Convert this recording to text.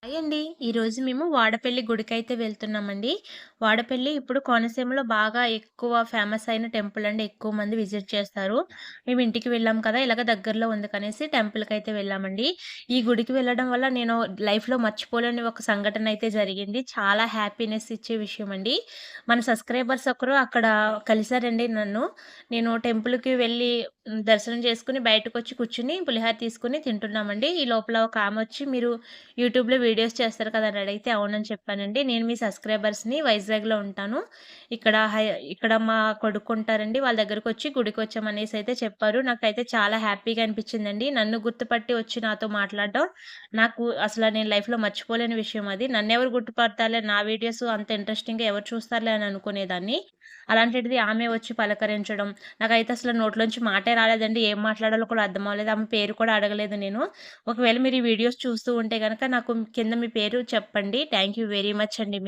Hi అండి. ఈరోజు మేము వాడపల్లి గుడికైతే వెళ్తున్నామండి. వాడపల్లి ఇప్పుడు కోనసీమలో బాగా ఎక్కువ ఫేమస్ అయిన టెంపుల్ అండి. ఎక్కువ మంది విజిట్ చేస్తారు. మేము ఇంటికి వెళ్ళాం కదా! ఇలాగ దగ్గరలో ఉంది కనేసి టెంపుల్‌కైతే వెళ్ళామండి. ఈ గుడికి వెళ్ళడం వల్ల నేను లైఫ్‌లో మర్చిపోలేని ఒక సంఘటన అయితే జరిగింది. చాలా హ్యాపీనెస్ ఇచ్చే విషయం అండి. మన సబ్‌స్క్రైబర్స్ ఒకరు అక్కడ కలిసారండి నన్ను. నేను టెంపుల్‌కి వెళ్ళి దర్శనం చేసుకొని బయటకొచ్చి కూర్చొని పులిహోర తీసుకొని తింటున్నామండి. ఈ లోపల ఒక ఆమొచ్చి మీరు యూట్యూబ్‌లో వీడియోస్ చేస్తారు కదా! అని అడిగితే అవునని చెప్పానండి. నేను మీ సబ్‌స్క్రైబర్స్‌ని వైజాగ్‌లో ఉంటాను. ఇక్కడ ఇక్కడ మా కొడుకుంటారండి. వాళ్ళ దగ్గరకొచ్చి గుడికొచ్చామనేసయితే చెప్పారు. నాకైతే చాలా హ్యాపీగా అనిపించిందండి. నన్ను గుర్తుపట్టి వచ్చి నాతో మాట్లాడడం నాకు నేను లైఫ్‌లో మర్చిపోలేని విషయం అది. నన్నెవరు గుర్తుపడతారులే నా వీడియోస్ అంత ఇంట్రెస్టింగ్‌గా ఎవరు చూస్తారులే అని అనుకునేదాన్ని. అలాంటిది ఆమె వచ్చి పలకరించడం నాకైతే అసలు నోట్లోంచి మాటే రాలేదండి. ఏం మాట్లాడాలో కూడా అర్థం అవ్వలేదు. ఆమె పేరు కూడా అడగలేదు నేను. ఒకవేళ మీరు ఈ వీడియోస్ చూస్తూ ఉంటే గనక నాకు కింద మీ పేరు చెప్పండి. థాంక్ యూ వెరీ మచ్ అండి.